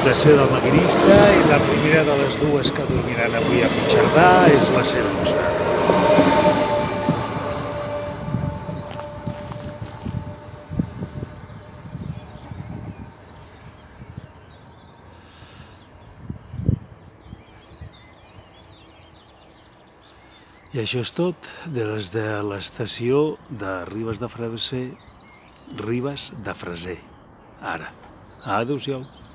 habitació del maquinista i la primera de les dues que dormiran avui a Puigcerdà és la seva mossa. I això és tot des de l'estació de Ribes de Freser, ara. Adéu-siau.